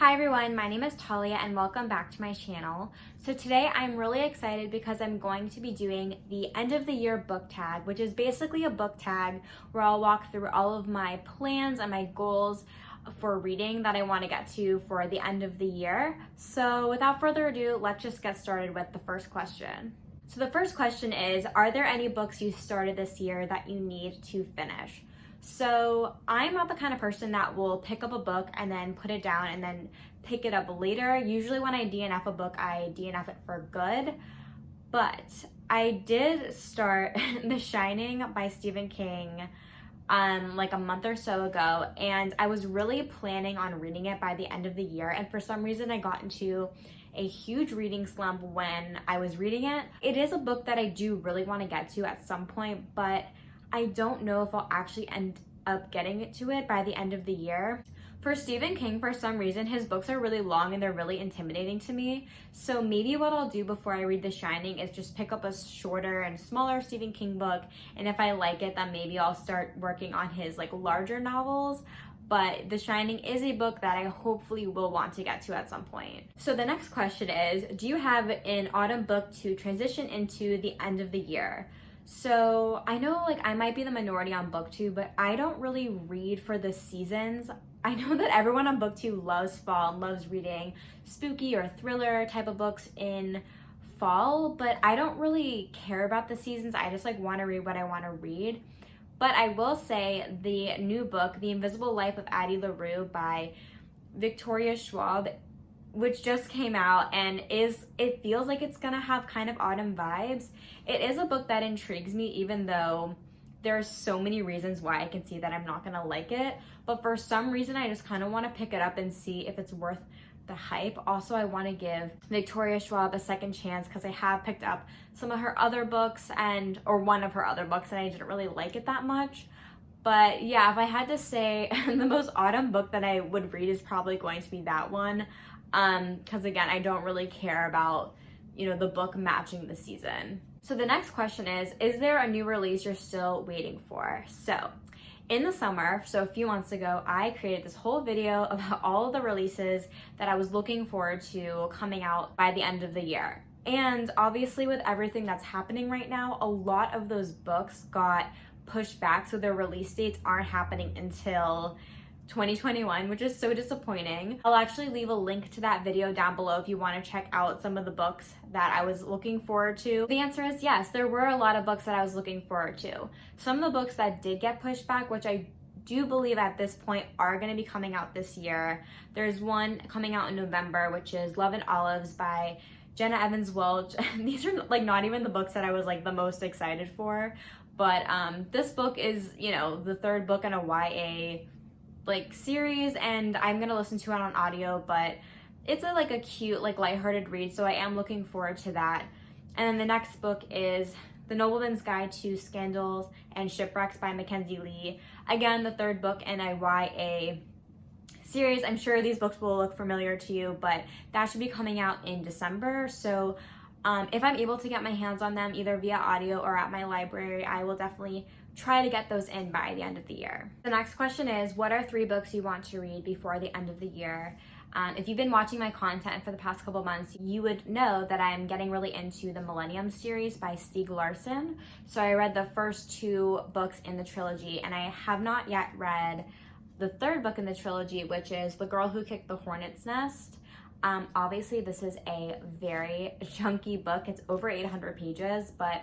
Hi everyone, my name is Talia and welcome back to my channel. So today I'm really excited because I'm going to be doing the end of the year book tag, which is basically a book tag where I'll walk through all of my plans and my goals for reading that I want to get to for the end of the year. So without further ado, let's just get started with the first question. So the first question is, are there any books you started this year that you need to finish? So I'm not the kind of person that will pick up a book and then put it down and then pick it up later. Usually when I DNF a book, I DNF it for good. But I did start The Shining by Stephen King like a month or so ago, and I was really planning on reading it by the end of the year, and for some reason I got into a huge reading slump when I was reading it. It is a book that I do really want to get to at some point, but I don't know if I'll actually end up getting to it by the end of the year. For Stephen King, for some reason, his books are really long and they're really intimidating to me. So maybe what I'll do before I read The Shining is just pick up a shorter and smaller Stephen King book. And if I like it, then maybe I'll start working on his larger novels. But The Shining is a book that I hopefully will want to get to at some point. So the next question is, do you have an autumn book to transition into the end of the year? So I know I might be the minority on BookTube, but I don't really read for the seasons. I know that everyone on BookTube loves fall and loves reading spooky or thriller type of books in fall, but I don't really care about the seasons. I just want to read what I want to read. But I will say the new book, The Invisible Life of Addie LaRue by Victoria Schwab, which just came out and it feels like it's gonna have kind of autumn vibes. It is a book that intrigues me, even though there's so many reasons why I can see that I'm not gonna like it, but for some reason I just kind of want to pick it up and see if it's worth the hype. Also, I want to give Victoria Schwab a second chance because I have picked up some of her other books or one of her other books, and I didn't really like it that much. But yeah, if I had to say the most autumn book that I would read is probably going to be that one. Because again, I don't really care about, the book matching the season. So the next question is there a new release you're still waiting for? So in the summer, so a few months ago, I created this whole video about all of the releases that I was looking forward to coming out by the end of the year. And obviously with everything that's happening right now, a lot of those books got pushed back, so their release dates aren't happening until 2021, which is so disappointing. I'll actually leave a link to that video down below if you want to check out some of the books that I was looking forward to. The answer is yes, there were a lot of books that I was looking forward to. Some of the books that did get pushed back, which I do believe at this point are going to be coming out this year. There's one coming out in November, which is Love and Olives by Jenna Evans Welch. These are not even the books that I was the most excited for, but this book is, the third book in a YA series, and I'm gonna listen to it on audio, but it's a cute lighthearted read, so I am looking forward to that. And then the next book is The Nobleman's Guide to Scandals and Shipwrecks by Mackenzie Lee. Again, the third book in a YA series. I'm sure these books will look familiar to you, but that should be coming out in December. So if I'm able to get my hands on them either via audio or at my library, I will definitely try to get those in by the end of the year. The next question is, what are 3 books you want to read before the end of the year? If you've been watching my content for the past couple months, you would know that I'm getting really into the Millennium series by Stieg Larsson. So I read the first 2 books in the trilogy, and I have not yet read the third book in the trilogy, which is The Girl Who Kicked the Hornet's Nest. Obviously, this is a very chunky book. It's over 800 pages, but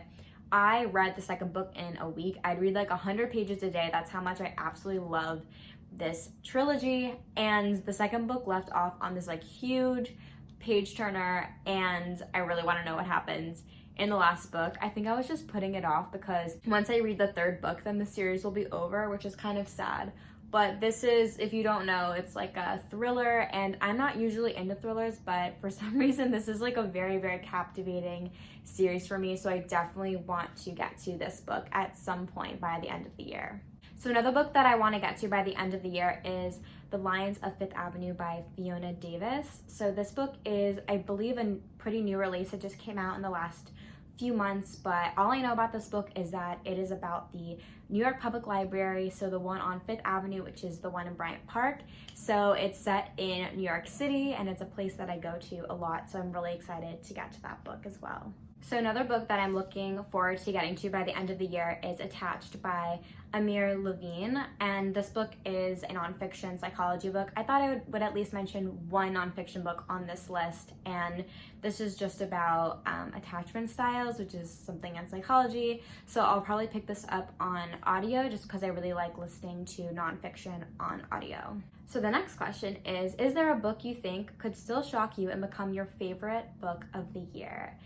I read the second book in a week. I'd read 100 pages a day. That's how much I absolutely love this trilogy. And the second book left off on this huge page turner, and I really want to know what happens in the last book. I think I was just putting it off because once I read the third book, then the series will be over, which is kind of sad. But this is, if you don't know, it's a thriller, and I'm not usually into thrillers, but for some reason this is a very, very captivating series for me, so I definitely want to get to this book at some point by the end of the year. So another book that I want to get to by the end of the year is The Lions of Fifth Avenue by Fiona Davis. So this book is, I believe, a pretty new release. It just came out in the last few months, but all I know about this book is that it is about the New York Public Library, so the one on Fifth Avenue, which is the one in Bryant Park. So it's set in New York City, and it's a place that I go to a lot, so I'm really excited to get to that book as well. So another book that I'm looking forward to getting to by the end of the year is Attached by Amir Levine, and this book is a nonfiction psychology book. I thought I would at least mention one nonfiction book on this list, and this is just about attachment styles, which is something in psychology. So I'll probably pick this up on audio just because I really like listening to nonfiction on audio. So the next question is there a book you think could still shock you and become your favorite book of the year?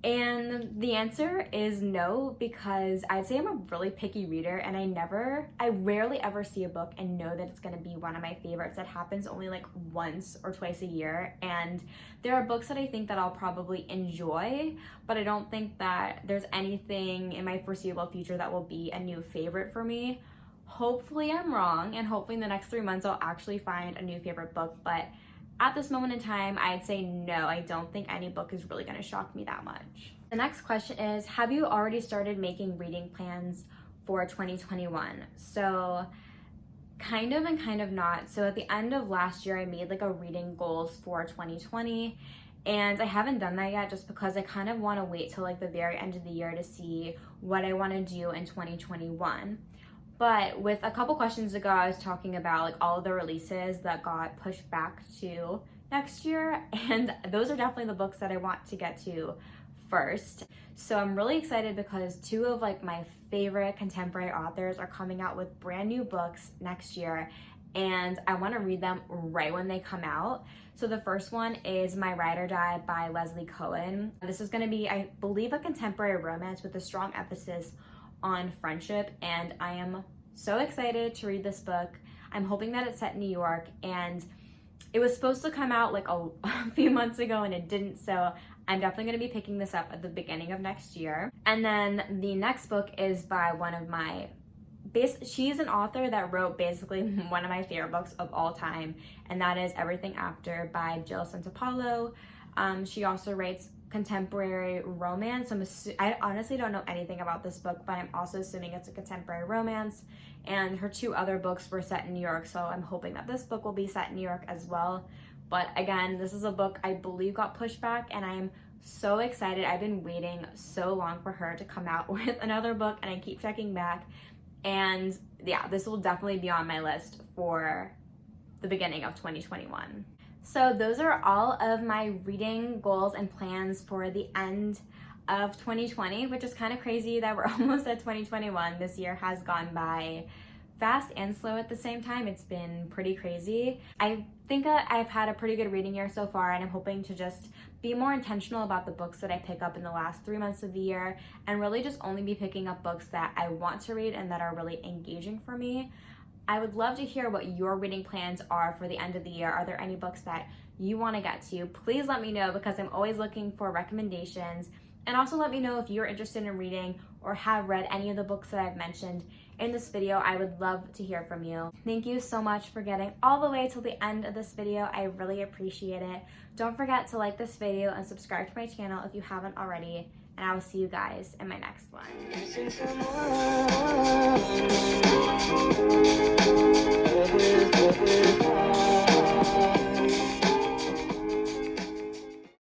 And the answer is no, because I'd say I'm a really picky reader, and I rarely ever see a book and know that it's going to be one of my favorites. That happens only like once or twice a year, and there are books that I think that I'll probably enjoy, but I don't think that there's anything in my foreseeable future that will be a new favorite for me. Hopefully I'm wrong, and hopefully in the next 3 months I'll actually find a new favorite book, but at this moment in time, I'd say no, I don't think any book is really going to shock me that much. The next question is, have you already started making reading plans for 2021? So kind of and kind of not. So at the end of last year, I made like a reading goals for 2020, and I haven't done that yet just because I kind of want to wait till like the very end of the year to see what I want to do in 2021. But with a couple questions ago, I was talking about like all of the releases that got pushed back to next year, and those are definitely the books that I want to get to first. So I'm really excited because 2 of like my favorite contemporary authors are coming out with brand new books next year, and I want to read them right when they come out. So the first one is My Ride or Die by Leslie Cohen. This is going to be, I believe, a contemporary romance with a strong emphasis on friendship, and I am so excited to read this book. I'm hoping that it's set in New York, and it was supposed to come out like a few months ago and it didn't, so I'm definitely going to be picking this up at the beginning of next year. And then the next book is by one of my she's an author that wrote basically one of my favorite books of all time, and that is Everything After by Jill Santopolo. She also writes contemporary romance. I honestly don't know anything about this book, but I'm also assuming it's a contemporary romance, and her 2 other books were set in New York, so I'm hoping that this book will be set in New York as well. But again, this is a book I believe got pushed back, and I'm so excited. I've been waiting so long for her to come out with another book, and I keep checking back, and yeah, this will definitely be on my list for the beginning of 2021. So those are all of my reading goals and plans for the end of 2020, which is kind of crazy that we're almost at 2021. This year has gone by fast and slow at the same time. It's been pretty crazy. I think I've had a pretty good reading year so far, and I'm hoping to just be more intentional about the books that I pick up in the last 3 months of the year, and really just only be picking up books that I want to read and that are really engaging for me. I would love to hear what your reading plans are for the end of the year. Are there any books that you want to get to? Please let me know, because I'm always looking for recommendations. And also let me know if you're interested in reading or have read any of the books that I've mentioned in this video. I would love to hear from you. Thank you so much for getting all the way till the end of this video. I really appreciate it. Don't forget to like this video and subscribe to my channel if you haven't already. And I will see you guys in my next one.